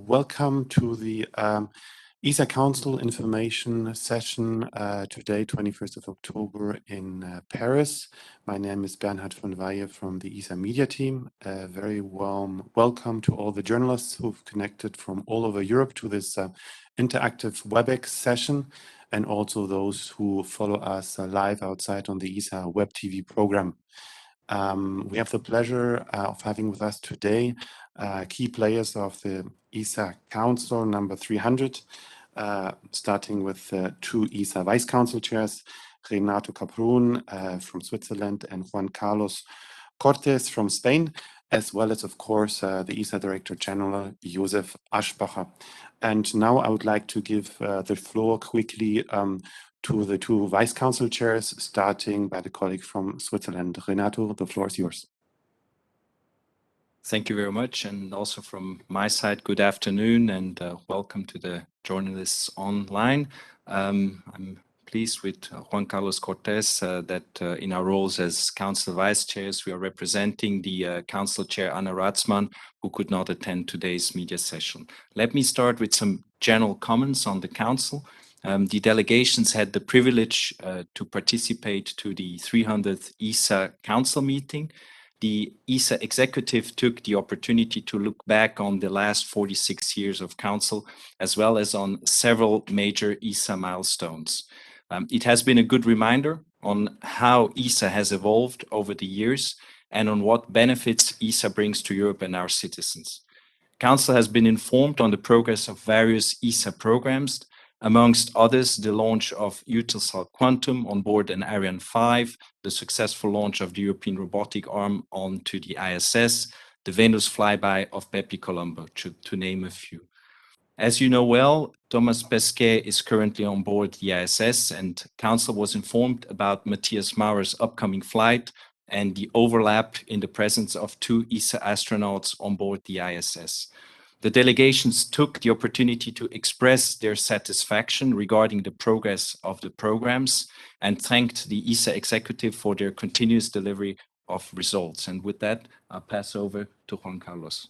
welcome to the ESA Council information session today, 21st of October in Paris. My name is Bernhard von Weihe from the ESA media team. Very warm welcome to all the journalists who've connected from all over Europe to this interactive WebEx session, and also those who follow us live outside on the ESA Web TV program. We have the pleasure of having with us today key players of the ESA Council number 300, starting with two ESA Vice Council chairs, Renato Caprun from Switzerland and Juan Carlos Cortés from Spain, as well as, of course, the ESA Director General, Josef Aschbacher. And now I would like to give the floor quickly to the two Vice Council chairs, starting by the colleague from Switzerland. Renato, the floor is yours. Thank you very much. And also from my side, good afternoon and welcome to the journalists online. I'm pleased with Juan Carlos Cortés that in our roles as Council Vice Chairs, we are representing the Council Chair Anna Ratzmann, who could not attend today's media session. Let me start with some general comments on the Council. The delegations had the privilege to participate to the 300th ESA Council meeting. The ESA executive took the opportunity to look back on the last 46 years of Council, as well as on several major ESA milestones. It has been a good reminder on how ESA has evolved over the years and on what benefits ESA brings to Europe and our citizens. Council has been informed on the progress of various ESA programs, amongst others, the launch of Eutelsat Quantum on board an Ariane 5, the successful launch of the European robotic arm onto the ISS, the Venus flyby of Bepi Colombo, to name a few. As you know well, Thomas Pesquet is currently on board the ISS, and Council was informed about Matthias Maurer's upcoming flight and the overlap in the presence of two ESA astronauts on board the ISS. The delegations took the opportunity to express their satisfaction regarding the progress of the programs and thanked the ESA executive for their continuous delivery of results. And with that, I'll pass over to Juan Carlos.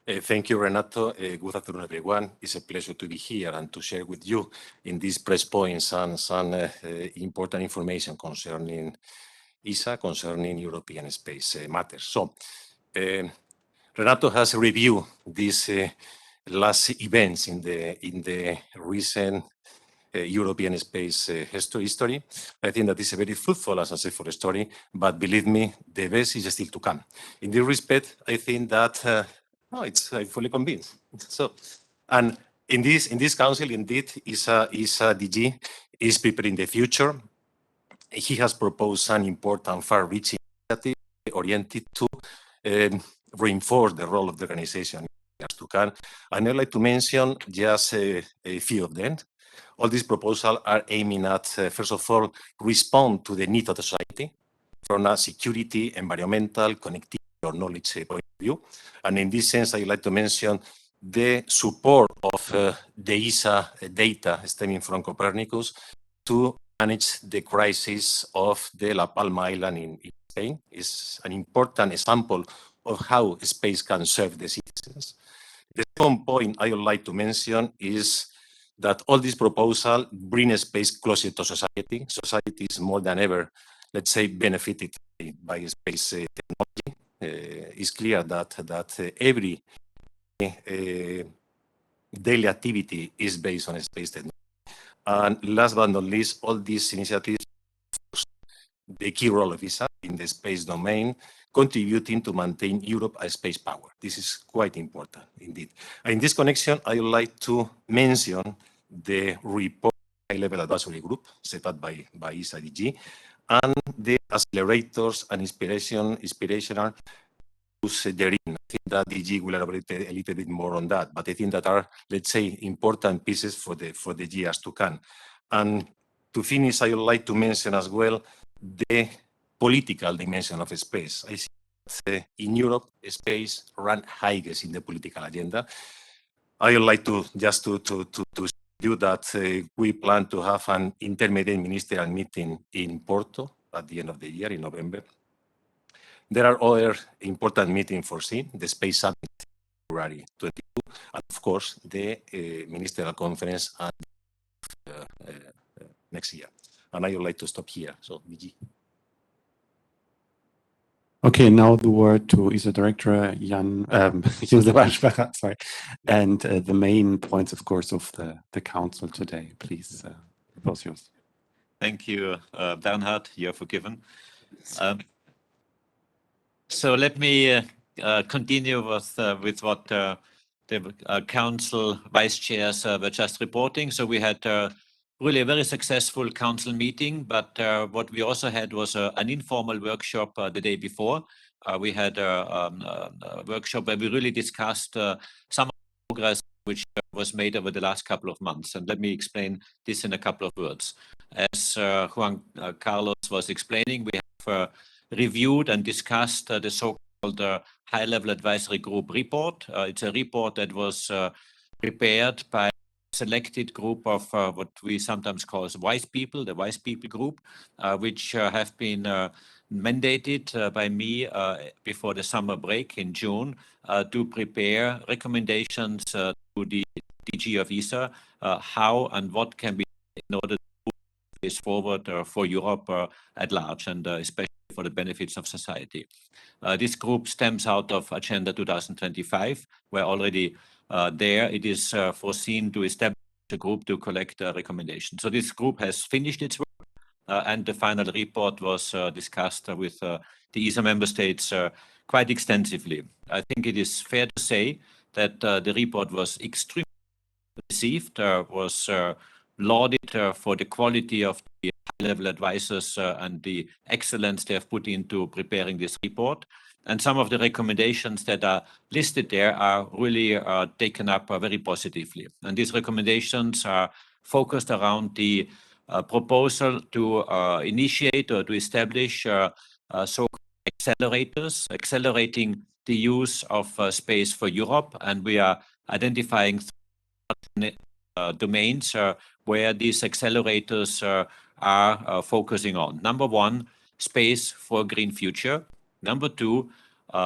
Thank you, Renato. Good afternoon, everyone. It's a pleasure to be here and to share with you in these press points some important information concerning ESA, concerning European space matters. So, Renato has reviewed these last events in the recent European space history. I think that is a very fruitful and successful story, but believe me, the best is still to come. In this respect, I think that I'm fully convinced. So, and in this council, indeed, ESA DG is preparing the future. He has proposed an important far-reaching initiative oriented to reinforce the role of the organization to come. And I'd like to mention just a few of them. All these proposals are aiming at, first of all, respond to the needs of the society from a security, environmental, connectivity, or knowledge point of view. And in this sense, I'd like to mention the support of the ESA data stemming from Copernicus to manage the crisis of the La Palma Island in Spain. It's an important example of how space can serve the citizens. The second point I would like to mention is that all these proposals bring space closer to society. Society is more than ever, let's say, benefited by space technology. It's clear that every daily activity is based on space technology. And last but not least, all these initiatives, the key role of ESA in the space domain, contributing to maintain Europe as space power. This is quite important indeed. In this connection, I would like to mention the report high-level advisory group set up by ESA DG and the accelerators and inspirational therein. I think that DG will elaborate a little bit more on that, but I think that are, let's say, important pieces for the years to come. And to finish, I would like to mention as well the political dimension of space. I see that in Europe, space ranks highest in the political agenda. I would like to just to do that. We plan to have an Intermediate Ministerial Meeting in Porto at the end of the year in November. There are other important meetings foreseen, the Space Summit February 22, and of course the ministerial conference next year. And I would like to stop here. So, DG. Okay, now the word to ESA Director Josef Aschbacher, sorry, and the main points, of course, of the Council today. Please, the floor is yours. Thank you, Bernhard. You're forgiven. So let me continue with what the Council Vice Chairs were just reporting. So we had really a very successful Council meeting, but what we also had was an informal workshop the day before. We had a workshop where we really discussed some progress which was made over the last couple of months. And let me explain this in a couple of words. As Juan Carlos was explaining, we have reviewed and discussed the so-called high-level advisory group report. It's a report that was prepared by a selected group of what we sometimes call wise people, the wise people group, which have been mandated by me before the summer break in June to prepare recommendations to the DG of ESA, how and what can be done in order to move this forward for Europe at large, and especially for the benefits of society. This group stems out of Agenda 2025, where already there it is foreseen to establish a group to collect recommendations. So this group has finished its work, and the final report was discussed with the ESA member states quite extensively. I think it is fair to say that the report was extremely received, was lauded for the quality of the high-level advisors and the excellence they have put into preparing this report. And some of the recommendations that are listed there are really taken up very positively. And these recommendations are focused around the proposal to initiate or to establish so-called accelerators, accelerating the use of space for Europe. And we are identifying domains where these accelerators are focusing on. Number one, space for a green future. Number two,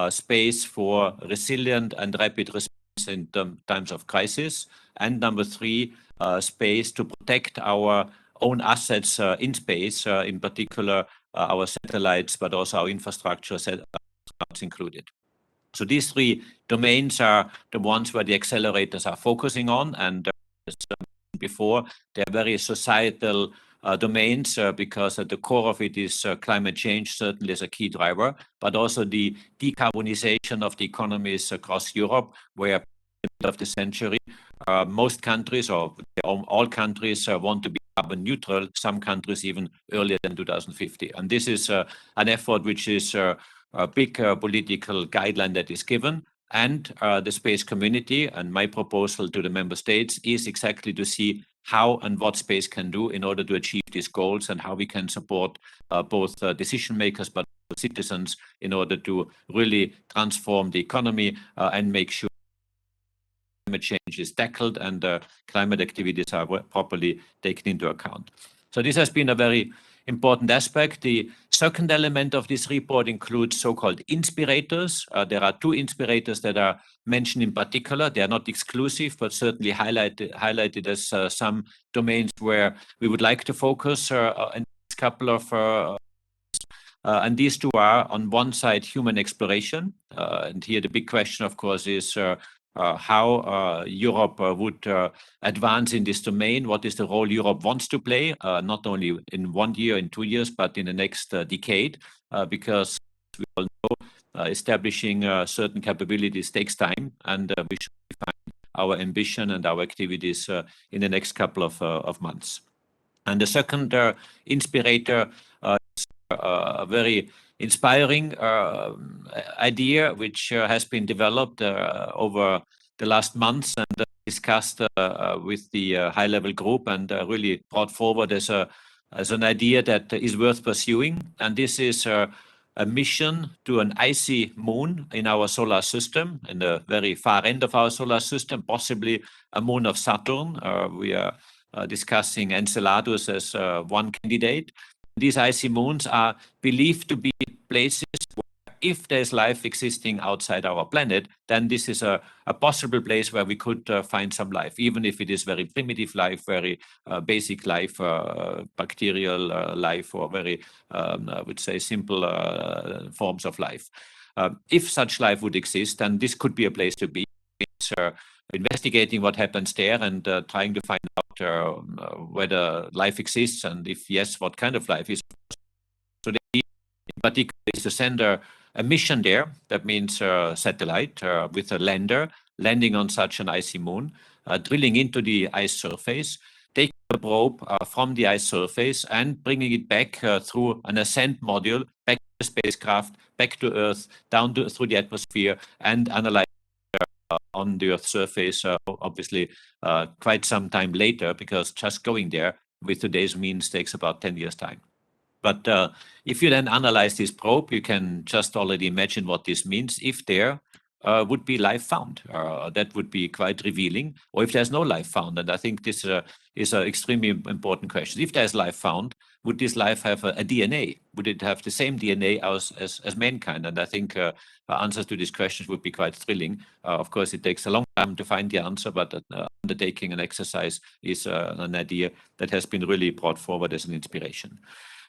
space for resilient and rapid response in times of crisis. And number three, space to protect our own assets in space, in particular our satellites, but also our infrastructure included. So these three domains are the ones where the accelerators are focusing on, and as before, they're very societal domains because at the core of it is climate change, certainly as a key driver, but also the decarbonization of the economies across Europe, where at the end of the century, most countries or all countries want to be carbon neutral, some countries even earlier than 2050. And this is an effort which is a big political guideline that is given, and the space community, and my proposal to the member states is exactly to see how and what space can do in order to achieve these goals, and how we can support both decision makers but also citizens in order to really transform the economy and make sure climate change is tackled and climate activities are properly taken into account. So this has been a very important aspect. The second element of this report includes so-called inspirators. There are two inspirators that are mentioned in particular. They are not exclusive, but certainly highlighted as some domains where we would like to focus in a couple of and these two are, on one side, human exploration. And here the big question, of course, is how Europe would advance in this domain. What is the role Europe wants to play, not only in 1 year, in 2 years, but in the next decade, because we all know establishing certain capabilities takes time, and we should define our ambition and our activities in the next couple of months. And the second inspirator is a very inspiring idea which has been developed over the last months and discussed with the high-level group, and really brought forward as an idea that is worth pursuing. And this is a mission to an icy moon in our solar system, in the very far end of our solar system, possibly a moon of Saturn. We are discussing Enceladus as one candidate. These icy moons are believed to be places where if there's life existing outside our planet, then this is a possible place where we could find some life, even if it is very primitive life, very basic life, bacterial life, or very, I would say, simple forms of life. If such life would exist, then this could be a place to be. It's, investigating what happens there and trying to find out whether life exists, and if yes, what kind of life is. So the idea in particular is to send a mission there. That means a satellite with a lander landing on such an icy moon, drilling into the ice surface, taking a probe from the ice surface and bringing it back through an ascent module back to the spacecraft, back to Earth, down through the atmosphere, and analyze on the Earth's surface, obviously quite some time later, because just going there with today's means takes about 10 years' time. But if you then analyze this probe, you can just already imagine what this means. If there would be life found, that would be quite revealing. Or if there's no life found, and I think this is an extremely important question. If there's life found, would this life have a DNA? Would it have the same DNA as mankind? And I think answers to these questions would be quite thrilling. Of course, it takes a long time to find the answer, but undertaking an exercise is an idea that has been really brought forward as an inspiration.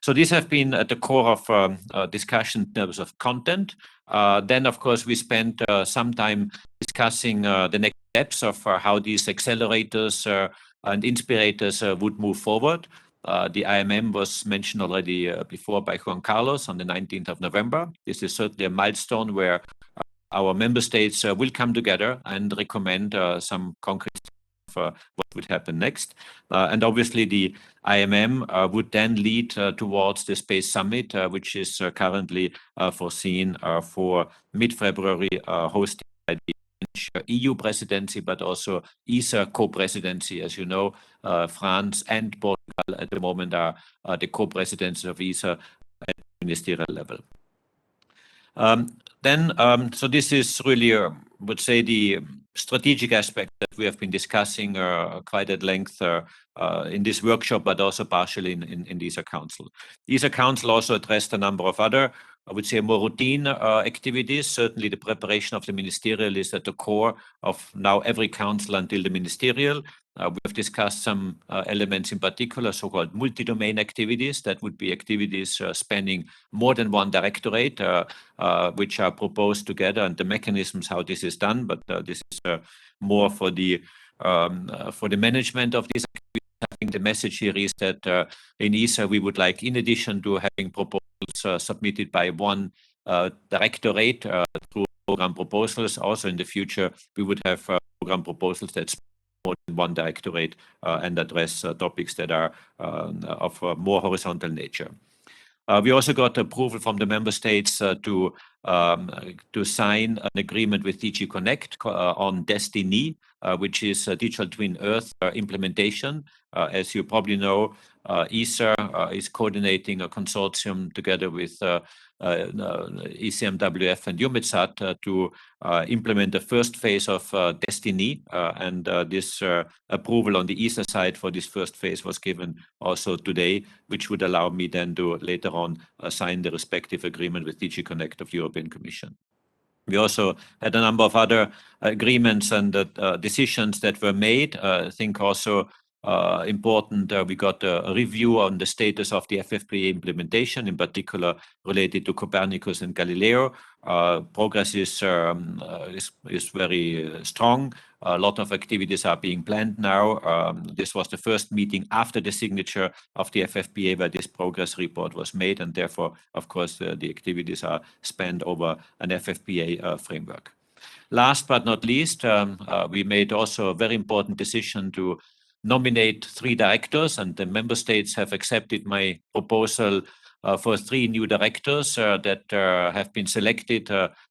So these have been at the core of discussion in terms of content. Then, of course, we spent some time discussing the next steps of how these accelerators and inspirators would move forward. The IMM was mentioned already before by Juan Carlos on the 19th of November. This is certainly a milestone where our member states will come together and recommend some concrete for what would happen next. And obviously the IMM would then lead towards the Space Summit, which is currently foreseen for mid-February, hosted by the EU presidency, but also ESA co-presidency. As you know, France and Portugal at the moment are the co-presidents of ESA at ministerial level. So this is really, would say, the strategic aspect that we have been discussing quite at length in this workshop, but also partially in the ESA Council. The ESA Council also addressed a number of other, I would say, more routine activities. Certainly the preparation of the ministerial is at the core of now every council until the ministerial. We have discussed some elements in particular, so-called multi-domain activities. That would be activities spanning more than one directorate, which are proposed together, and the mechanisms how this is done. But this is more for the management of these activities. I think the message here is that in ESA we would like, in addition to having proposals submitted by one directorate through program proposals, also in the future we would have program proposals that more than one directorate and address topics that are of a more horizontal nature. We also got approval from the member states to sign an agreement with DG Connect on Destiny, which is a digital twin Earth implementation. As you probably know, ESA is coordinating a consortium together with ECMWF and EUMETSAT to implement the first phase of Destiny, and this approval on the ESA side for this first phase was given also today, which would allow me then to later on sign the respective agreement with DG Connect of the European Commission. We also had a number of other agreements and decisions that were made. I think also important, we got a review on the status of the FFPA implementation, in particular related to Copernicus and Galileo. Progress is very strong. A lot of activities are being planned now. This was the first meeting after the signature of the FFPA where this progress report was made, and therefore, of course, the activities are spanned over an FFPA framework. Last but not least, we made also a very important decision to nominate 3 directors, and the member states have accepted my proposal for 3 new directors that have been selected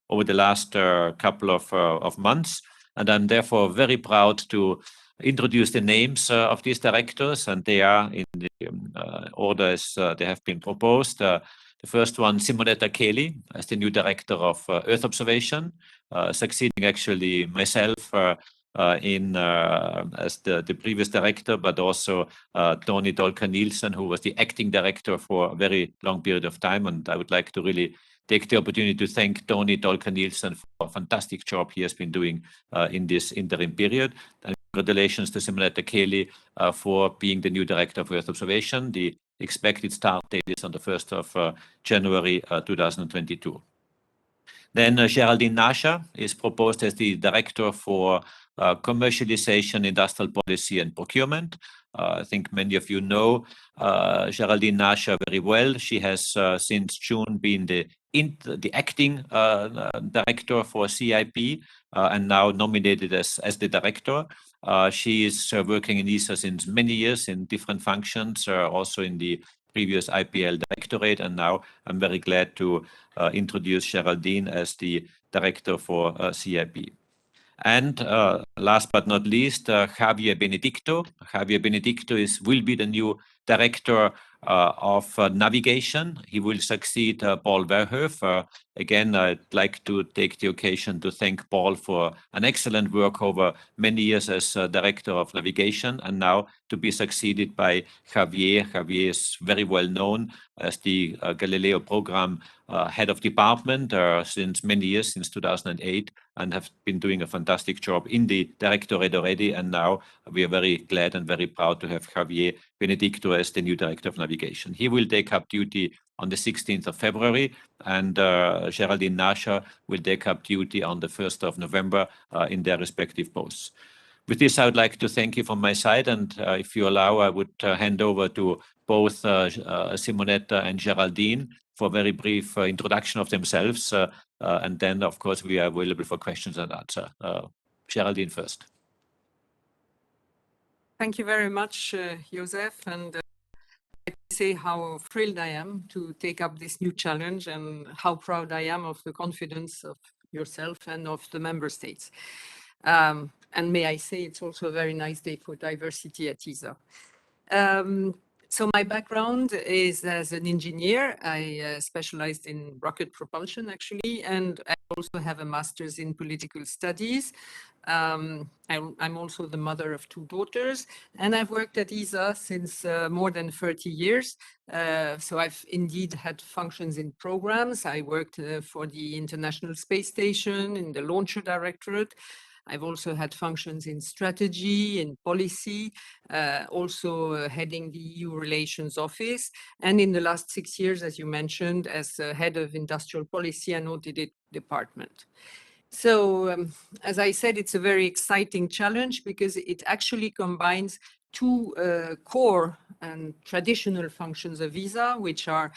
over the last couple of months. And I'm therefore very proud to introduce the names of these directors, and they are in the order as they have been proposed. The first one, Simonetta Kelly, as the new director of Earth observation, succeeding actually myself as the previous director, but also Tony Dolka Nielsen, who was the acting director for a very long period of time. And I would like to really take the opportunity to thank Tony Dolker-Nielsen for a fantastic job he has been doing in this interim period. And congratulations to Simonetta Kelly for being the new Director of Earth Observation. The expected start date is on the 1st of January 2022. Then Geraldine Nasha is proposed as the Director for Commercialization, Industrial Policy and Procurement. I think many of you know Geraldine Nasha very well. She has since June been the acting Director for CIP and now nominated as the Director. She is working in ESA since many years in different functions, also in the previous IPL Directorate, and now I'm very glad to introduce Geraldine as the Director for CIP. And last but not least, Javier Benedicto. Javier Benedicto will be the new Director of Navigation. He will succeed Paul Verhoef. Again, I'd like to take the occasion to thank Paul for an excellent work over many years as Director of Navigation, and now to be succeeded by Javier. Javier is very well known as the Galileo program head of department since many years, since 2008, and have been doing a fantastic job in the Directorate already. And now we are very glad and very proud to have Javier Benedicto as the new Director of Navigation. He will take up duty on the 16th of February, and Geraldine Nasha will take up duty on the 1st of November in their respective posts. With this, I would like to thank you from my side, and if you allow, I would hand over to both Simonetta and Geraldine for a very brief introduction of themselves, and then, of course, we are available for questions and answers. Geraldine first. Thank you very much, Josef, and I say how thrilled I am to take up this new challenge and how proud I am of the confidence of yourself and of the member states. And may I say it's also a very nice day for diversity at ESA. So my background is as an engineer. I specialized in rocket propulsion, actually, and I also have a master's in political studies. I'm also the mother of 2 daughters, and I've worked at ESA since more than 30 years. So I've indeed had functions in programs. I worked for the International Space Station in the Launcher Directorate. I've also had functions in strategy, in policy, also heading the EU Relations Office, and in the last 6 years, as you mentioned, as head of industrial policy and audit department. So, as I said, it's a very exciting challenge because it actually combines 2 core and traditional functions of ESA, which are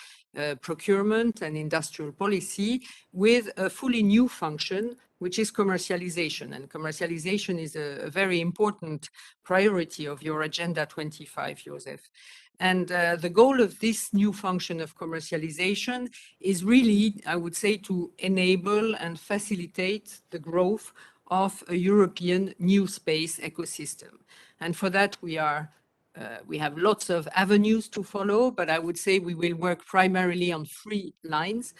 procurement and industrial policy, with a fully new function, which is commercialization. And commercialization is a very important priority of your Agenda 25, Josef. And the goal of this new function of commercialization is really, I would say, to enable and facilitate the growth of a European new space ecosystem. And for that, we have lots of avenues to follow, but I would say we will work primarily on 3 lines.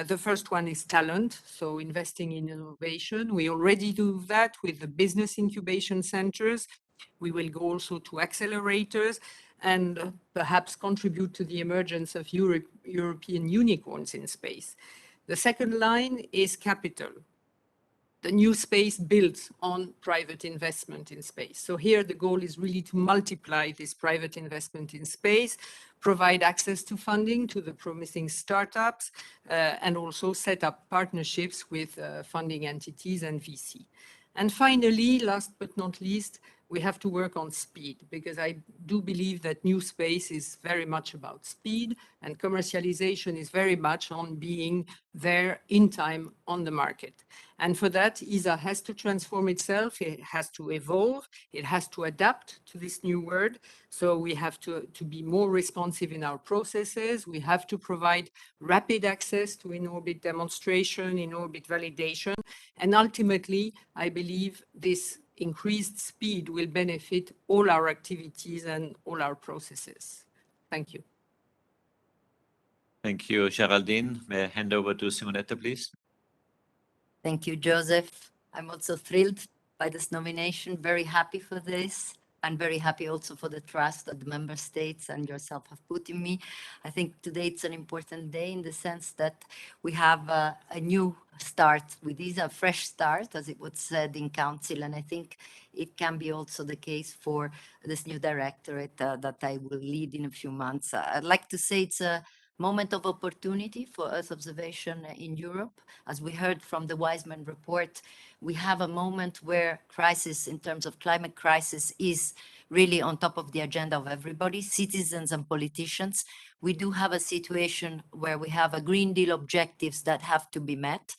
The first one is talent, so investing in innovation. We already do that with the business incubation centers. We will go also to accelerators and perhaps contribute to the emergence of European unicorns in space. The second line is capital. The new space builds on private investment in space. So here the goal is really to multiply this private investment in space, provide access to funding to the promising startups, and also set up partnerships with funding entities and VC. And finally, last but not least, we have to work on speed, because I do believe that new space is very much about speed, and commercialization is very much on being there in time on the market. And for that, ESA has to transform itself, it has to evolve, it has to adapt to this new world. So we have to be more responsive in our processes. We have to provide rapid access to in-orbit demonstration, in-orbit validation. And ultimately, I believe this increased speed will benefit all our activities and all our processes. Thank you. Thank you, Geraldine. May I hand over to Simonetta, please? Thank you, Josef. I'm also thrilled by this nomination, very happy for this. I'm very happy also for the trust that the member states and yourself have put in me. I think today it's an important day in the sense that we have a new start with ESA, a fresh start, as it was said in Council, and I think it can be also the case for this new directorate that I will lead in a few months. I'd like to say it's a moment of opportunity for Earth observation in Europe. As we heard from the Wiseman report, we have a moment where crisis in terms of climate crisis is really on top of the agenda of everybody, citizens and politicians. We do have a situation where we have a Green Deal objectives that have to be met,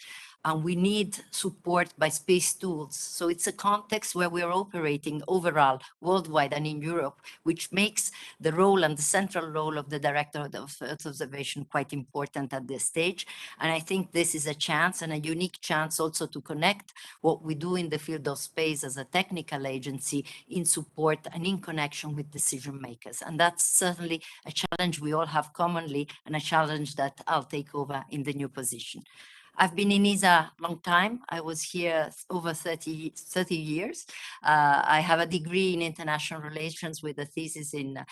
and we need support by space tools. So it's a context where we are operating overall, worldwide and in Europe, which makes the role and the central role of the Director of Earth Observation quite important at this stage. And I think this is a chance and a unique chance also to connect what we do in the field of space as a technical agency in support and in connection with decision makers. And that's certainly a challenge we all have commonly, and a challenge that I'll take over in the new position. I've been in ESA a long time. I was here over 30 years. I have a degree in international relations with a thesis in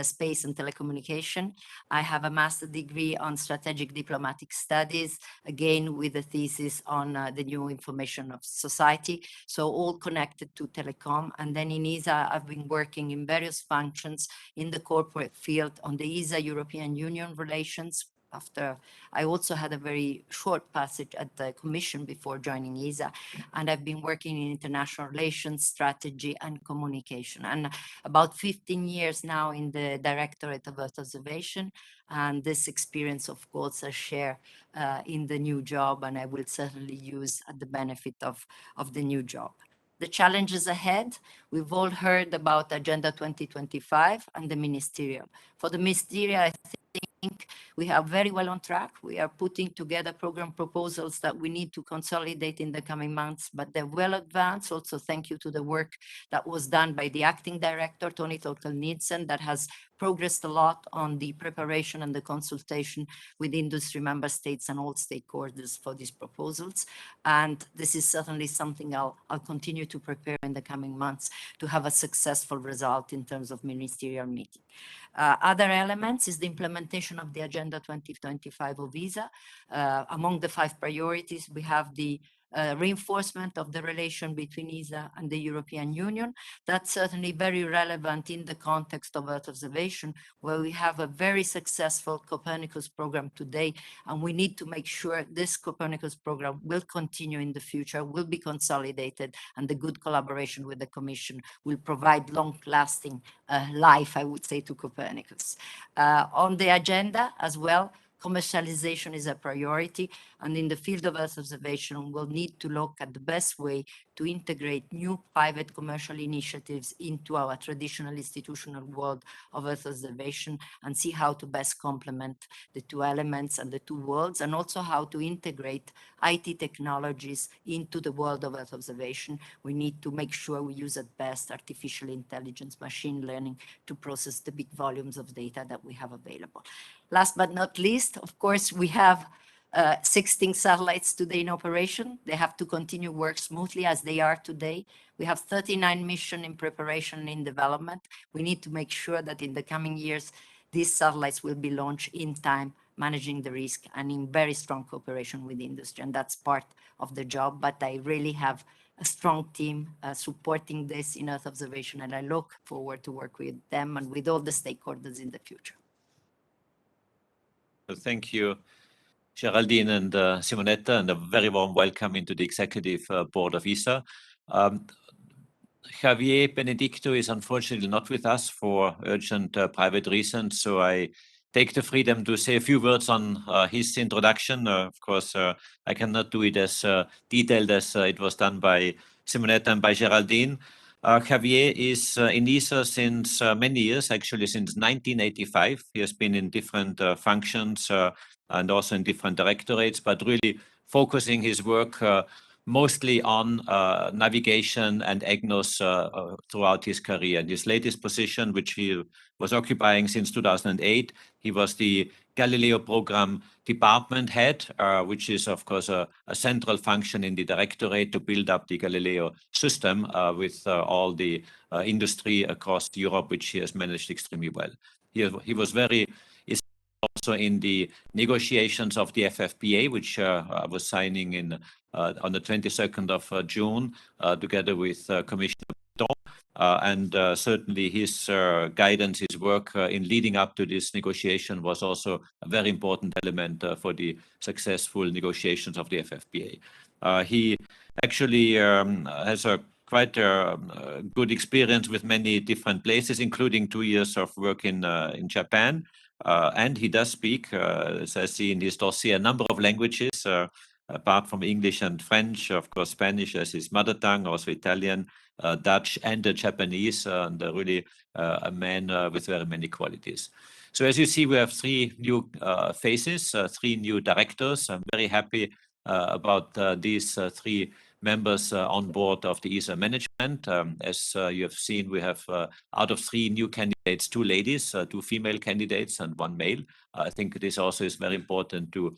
space and telecommunication. I have a master's degree on strategic diplomatic studies, again with a thesis on the new information of society. So all connected to telecom. And then in ESA, I've been working in various functions in the corporate field on the ESA European Union relations. After I also had a very short passage at the Commission before joining ESA, and I've been working in international relations, strategy, and communication. And about 15 years now in the Directorate of Earth Observation, and this experience, of course, I share in the new job, and I will certainly use at the benefit of the new job. The challenges ahead, we've all heard about Agenda 2025 and the ministerial. For the ministerial, I think we are very well on track. We are putting together program proposals that we need to consolidate in the coming months, but they're well advanced. Also, thank you to the work that was done by the acting director, Tony Torkel-Nielsen, that has progressed a lot on the preparation and the consultation with industry, member states, and all stakeholders for these proposals. And this is certainly something I'll continue to prepare in the coming months to have a successful result in terms of ministerial meeting. Other elements is the implementation of the Agenda 2025 of ESA. Among the 5 priorities, we have the reinforcement of the relation between ESA and the European Union. That's certainly very relevant in the context of Earth observation, where we have a very successful Copernicus program today, and we need to make sure this Copernicus program will continue in the future, will be consolidated, and the good collaboration with the Commission will provide long-lasting life, I would say, to Copernicus. On the agenda as well, commercialization is a priority, and in the field of Earth observation, we'll need to look at the best way to integrate new private commercial initiatives into our traditional institutional world of Earth observation, and see how to best complement the 2 elements and the 2 worlds, and also how to integrate IT technologies into the world of Earth observation. We need to make sure we use at best artificial intelligence, machine learning to process the big volumes of data that we have available. Last but not least, of course, we have 16 satellites today in operation. They have to continue work smoothly as they are today. We have 39 missions in preparation and in development. We need to make sure that in the coming years, these satellites will be launched in time, managing the risk and in very strong cooperation with industry. And that's part of the job, but I really have a strong team supporting this in Earth observation, and I look forward to work with them and with all the stakeholders in the future. Thank you, Geraldine and Simonetta, and a very warm welcome into the Executive Board of ESA. Javier Benedicto is unfortunately not with us for urgent private reasons, so I take the freedom to say a few words on his introduction. Of course, I cannot do it as detailed as it was done by Simonetta and by Geraldine. Javier is in ESA since many years, actually since 1985. He has been in different functions and also in different directorates, but really focusing his work mostly on navigation and EGNOS throughout his career. In his latest position, which he was occupying since 2008, he was the Galileo program department head, which is of course a central function in the directorate to build up the Galileo system with all the industry across Europe, which he has managed extremely well. He was very also in the negotiations of the FFPA, which I was signing in on the 22nd of June, together with Commissioner and certainly his guidance, his work in leading up to this negotiation was also a very important element for the successful negotiations of the FFPA. He actually has a quite good experience with many different places, including 2 years of work in Japan. And he does speak, as I see in his dossier, a number of languages, apart from English and French, of course, Spanish as his mother tongue, also Italian, Dutch and Japanese, and really a man with very many qualities. So as you see, we have 3 new faces, 3 new directors. I'm very happy about these 3 members on board of the ESA management. As you have seen, we have out of 3 new candidates, 2 ladies, 2 female candidates and 1 male. I think this also is very important to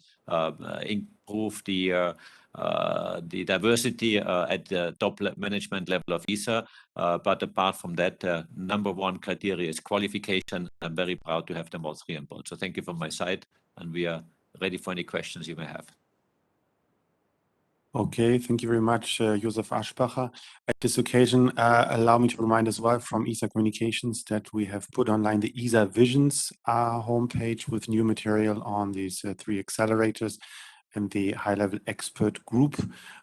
improve the diversity at the top management level of ESA. But apart from that, number 1 criteria is qualification. I'm very proud to have them all 3 on board. So thank you from my side, and we are ready for any questions you may have. Okay, thank you very much, Josef Aschbacher. At this occasion, allow me to remind as well from ESA Communications that we have put online the ESA Visions homepage with new material on these 3 accelerators and the high-level expert group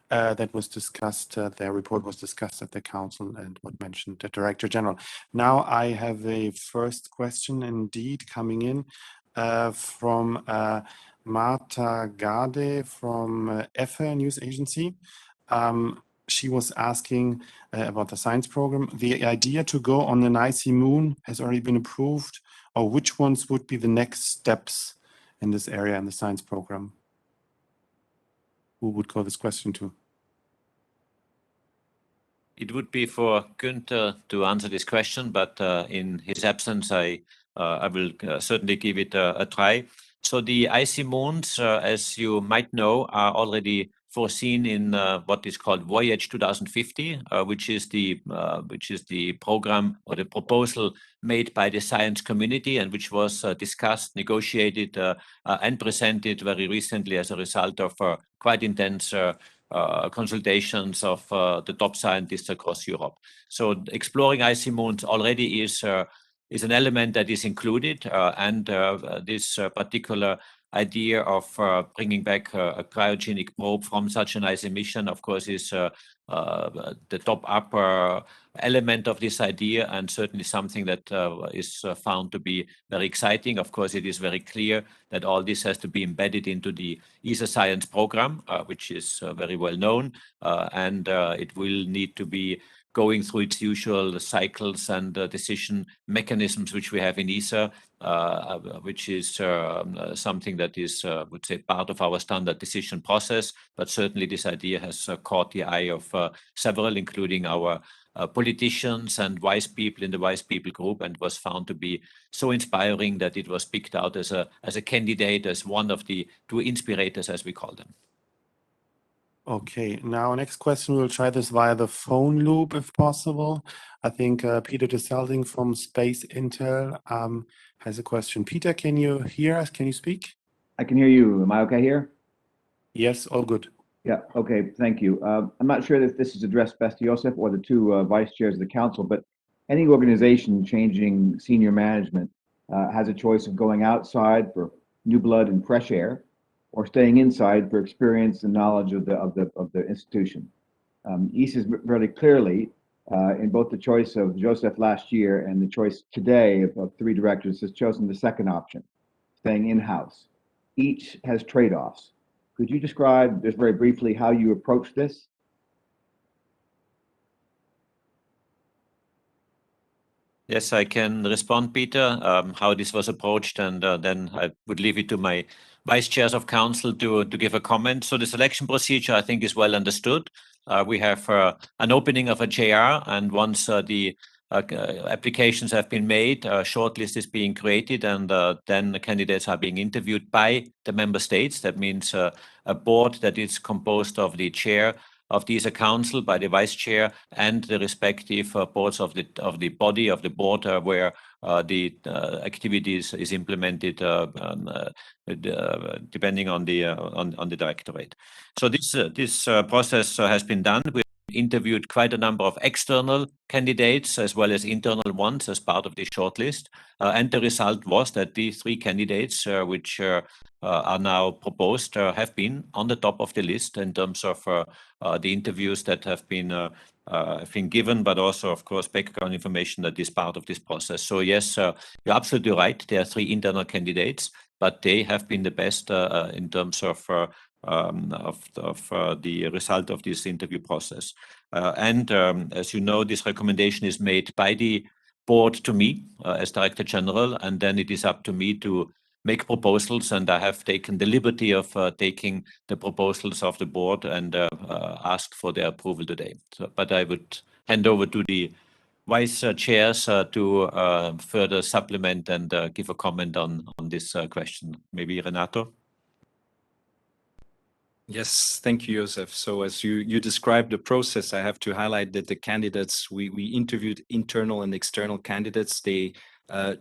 that was discussed. Their report was discussed at the council and what mentioned the Director General. Now I have a first question indeed coming in from Marta Gade from EFE News Agency. She was asking about the science program. The idea to go on an icy moon has already been approved, or which ones would be the next steps in this area in the science program? Who would call this question to? It would be for Günther to answer this question, but in his absence, I will certainly give it a try. So the icy moons, as you might know, are already foreseen in what is called Voyage 2050, which is the program or the proposal made by the science community and which was discussed, negotiated, and presented very recently as a result of quite intense consultations of the top scientists across Europe. So exploring icy moons already is an element that is included, and this particular idea of bringing back a cryogenic probe from such an icy mission, of course, is the top upper element of this idea, and certainly something that is found to be very exciting. Of course, it is very clear that all this has to be embedded into the ESA science program, which is very well known, and it will need to be going through its usual cycles and decision mechanisms which we have in ESA, which is something that is, I would say, part of our standard decision process. But certainly this idea has caught the eye of several, including our politicians and wise people in the wise people group, and was found to be so inspiring that it was picked out as a candidate, as one of the 2 inspirators, as we call them. Okay, now next question, we'll try this via the phone loop if possible. I think Peter de Selding from Space Intel has a question. Peter, can you hear us? Can you speak? I can hear you. Am I okay here? Yes, all good. Yeah, okay, thank you. I'm not sure if this is addressed best to Josef or the 2 vice chairs of the council, but any organization changing senior management has a choice of going outside for new blood and fresh air, or staying inside for experience and knowledge of the institution. ESA is very clearly, in both the choice of Josef last year and the choice today of 3 directors, has chosen the second option, staying in-house. Each has trade-offs. Could you describe just very briefly how you approach this? Yes, I can respond, Peter, how this was approached, and then I would leave it to my vice chairs of council to give a comment. So the selection procedure, I think, is well understood. We have an opening of a JR, and once the applications have been made, a shortlist is being created, and then the candidates are being interviewed by the member states. That means a board that is composed of the chair of the ESA Council, by the vice chair, and the respective boards of the body of the board where the activities is implemented depending on the directorate. So this process has been done. We interviewed quite a number of external candidates as well as internal ones as part of the shortlist, and the result was that these 3 candidates, which are now proposed, have been on the top of the list in terms of the interviews that have been given, but also, of course, background information that is part of this process. So yes, you're absolutely right. There are 3 internal candidates, but they have been the best in terms of the result of this interview process. And as you know, this recommendation is made by the board to me as Director General, and then it is up to me to make proposals, and I have taken the liberty of taking the proposals of the board and ask for their approval today. So, but I would hand over to the vice chairs to further supplement and give a comment on this question. Maybe Renato? Yes, thank you, Josef. So as you described the process, I have to highlight that the candidates, we interviewed internal and external candidates. They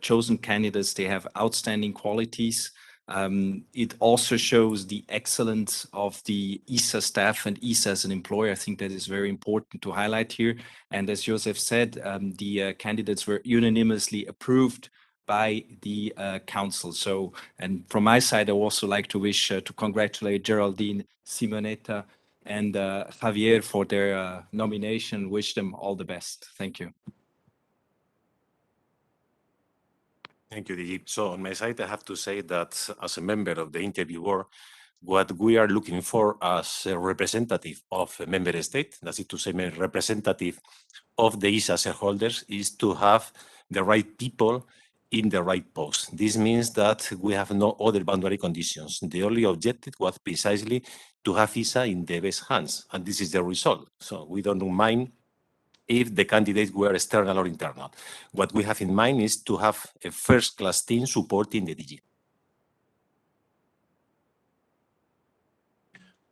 chosen candidates, they have outstanding qualities. It also shows the excellence of the ESA staff and ESA as an employer. I think that is very important to highlight here. And as Josef said, the candidates were unanimously approved by the council. So, and from my side, I also like to wish to congratulate Geraldine, Simonetta, and Javier for their nomination. Wish them all the best. Thank you. Thank you, Digi. So on my side, I have to say that as a member of the interviewer, what we are looking for as a representative of a member state, that is to say, a representative of the ESA shareholders, is to have the right people in the right post. This means that we have no other boundary conditions. The only objective was precisely to have ESA in the best hands, and this is the result. So we don't mind if the candidates were external or internal. What we have in mind is to have a first-class team supporting the DG.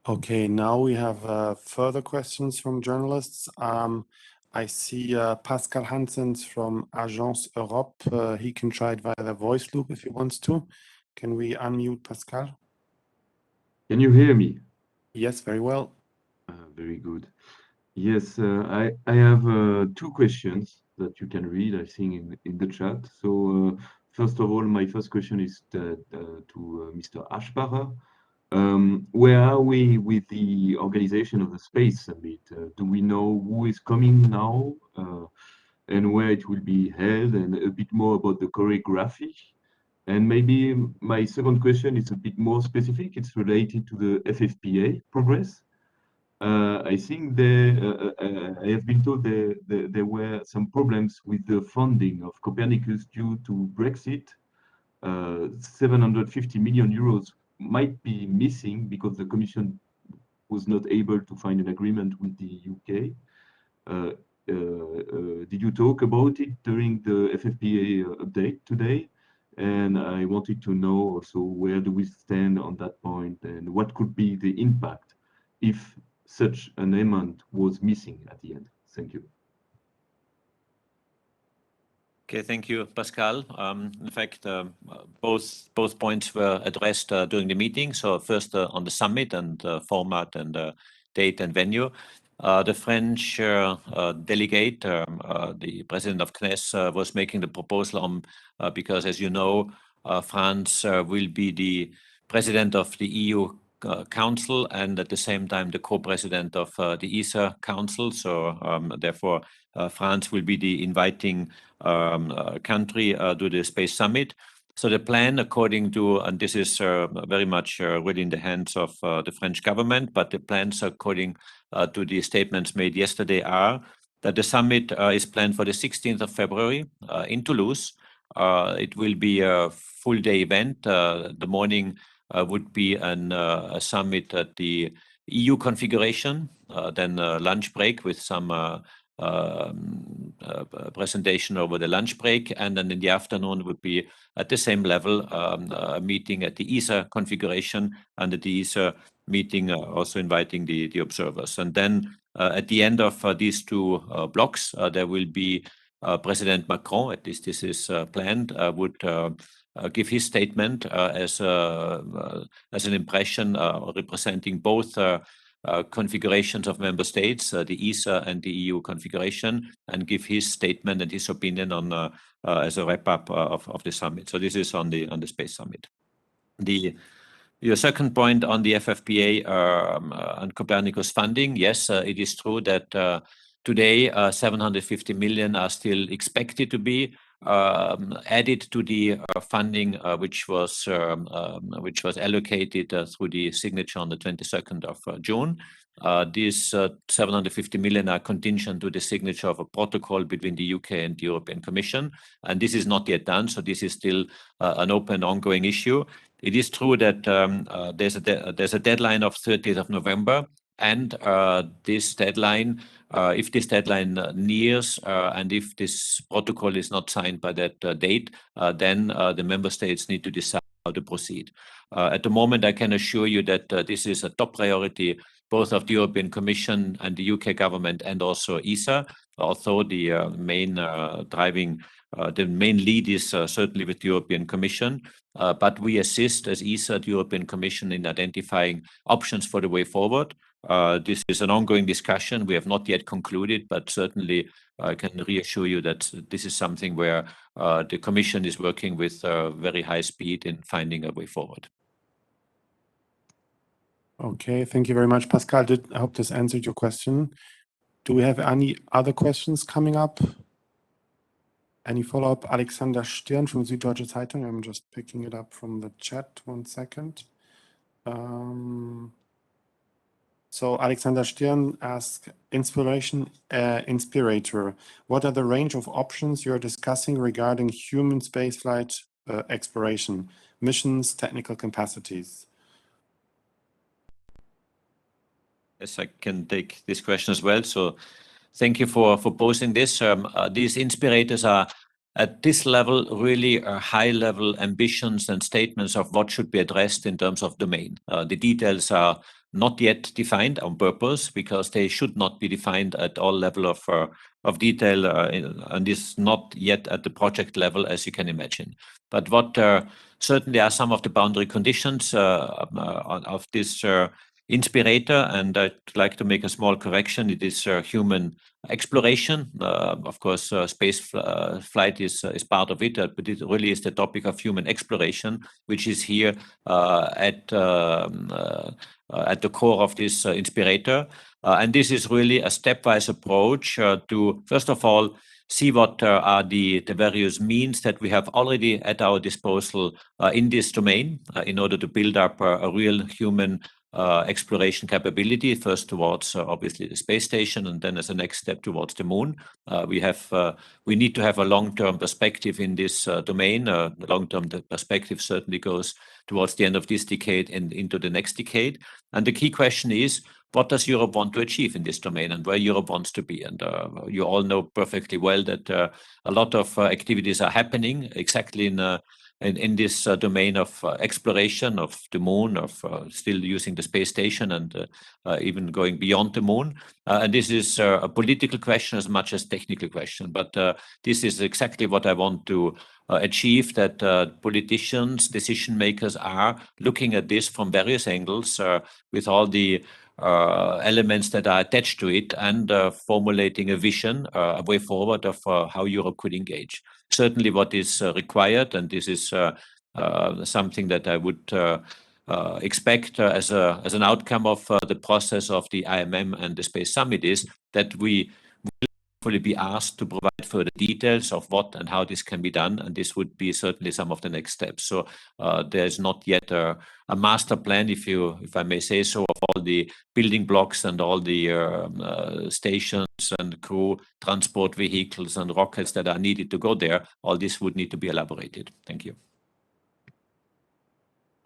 Okay, now we have further questions from journalists. I see Pascal Hansens from Agence Europe. He can try it via the voice loop if he wants to. Can we unmute Pascal? Can you hear me? Yes, very well. Very good. Yes, I have 2 questions that you can read, I think, in the chat. So first of all, my first question is to Mr. Aschbacher. Where are we with the organization of the Space Summit? Do we know who is coming now and where it will be held, and a bit more about the choreography? And maybe my second question is a bit more specific. It's related to the FFPA progress. I think I have been told there were some problems with the funding of Copernicus due to Brexit. 750 million euros might be missing because the Commission was not able to find an agreement with the UK. Did you talk about it during the FFPA update today? And I wanted to know also, where do we stand on that point, and what could be the impact if such an element was missing at the end? Thank you. Okay, thank you, Pascal. In fact, both points were addressed during the meeting. So first on the summit and format and date and venue. The French delegate, the president of CNES, was making the proposal because, as you know, France will be the president of the EU Council and at the same time the co-president of the ESA Council. So therefore, France will be the inviting country to the Space Summit. So the plan, according to, and this is very much really in the hands of the French government, but the plans according to the statements made yesterday are that the summit is planned for the 16th of February in Toulouse. It will be a full-day event. The morning would be a summit at the EU configuration, then a lunch break with some presentation over the lunch break, and then in the afternoon would be at the same level a meeting at the ESA configuration, and at the ESA meeting also inviting the observers. And then at the end of these two blocks, there will be President Macron, at least this is planned, would give his statement as an impression representing both configurations of member states, the ESA and the EU configuration, and give his statement and his opinion on as a wrap-up of the summit. So this is on the Space Summit. Your second point on the FFPA and Copernicus funding, yes, it is true that today 750 million are still expected to be added to the funding which was allocated through the signature on the 22nd of June. These 750 million are contingent to the signature of a protocol between the UK and the European Commission, and this is not yet done, so this is still an open, ongoing issue. It is true that there's a deadline of 30th of November, and this deadline, if this deadline nears and if this protocol is not signed by that date, then the member states need to decide how to proceed. At the moment, I can assure you that this is a top priority, both of the European Commission and the UK government, and also ESA, although the main lead is certainly with the European Commission. But we assist as ESA, the European Commission, in identifying options for the way forward. This is an ongoing discussion. We have not yet concluded, but certainly I can reassure you that this is something where the Commission is working with very high speed in finding a way forward. Okay, thank you very much, Pascal. I hope this answered your question. Do we have any other questions coming up? Any follow-up? Alexander Stirn from Süddeutsche Zeitung. I'm just picking it up from the chat. 1 second. So Alexander Stirn asks, Inspirator, what are the range of options you're discussing regarding human spaceflight exploration, missions, technical capacities? Yes, I can take this question as well. So thank you for posing this. These inspirators are at this level really high-level ambitions and statements of what should be addressed in terms of domain. The details are not yet defined on purpose because they should not be defined at all level of detail and is not yet at the project level, as you can imagine. But what certainly are some of the boundary conditions of this Inspirator, and I'd like to make a small correction. It is human exploration. Of course, space flight is part of it, but it really is the topic of human exploration, which is here at the core of this Inspirator. And this is really a stepwise approach to, first of all, see what are the various means that we have already at our disposal in this domain in order to build up a real human exploration capability, first towards obviously the space station, and then as a next step towards the moon. We need to have a long-term perspective in this domain. The long-term perspective certainly goes towards the end of this decade and into the next decade. And the key question is, what does Europe want to achieve in this domain and where Europe wants to be? And you all know perfectly well that a lot of activities are happening exactly in this domain of exploration of the moon, of still using the space station and even going beyond the moon. And this is a political question as much as technical question. But this is exactly what I want to achieve, that politicians, decision makers are looking at this from various angles with all the elements that are attached to it and formulating a vision, a way forward of how Europe could engage. Certainly what is required, and this is something that I would expect as an outcome of the process of the IMM and the Space Summit, is that we will hopefully be asked to provide further details of what and how this can be done, and this would be certainly some of the next steps. So there's not yet a master plan, if I may say so, of all the building blocks and all the stations and crew transport vehicles and rockets that are needed to go there. All this would need to be elaborated. Thank you.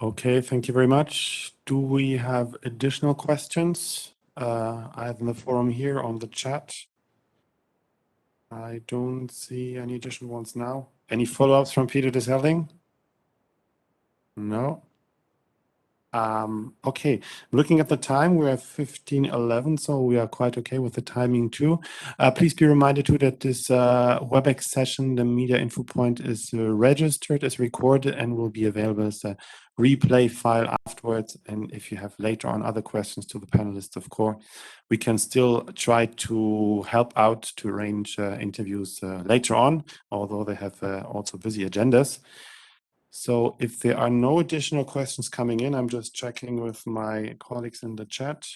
Okay, thank you very much. Do we have additional questions, either in the forum here on the chat? I don't see any additional ones now. Any follow-ups from Peter Deselding? No. Okay, looking at the time, we're at 15:11, so we are quite okay with the timing too. Please be reminded too that this WebEx session, the media info point, is registered, is recorded, and will be available as a replay file afterwards. And if you have later on other questions to the panelists, of course, we can still try to help out to arrange interviews later on, although they have also busy agendas. So if there are no additional questions coming in, I'm just checking with my colleagues in the chat.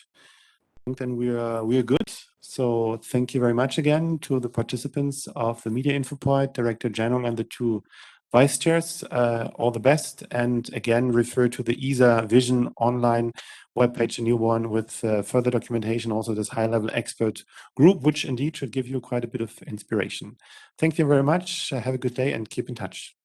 I think then we're good. So thank you very much again to the participants of the Media Info Point, Director General, and the two vice chairs. All the best. And again, refer to the ESA Vision online webpage, a new one with further documentation, also this high-level expert group, which indeed should give you quite a bit of inspiration. Thank you very much. Have a good day and keep in touch.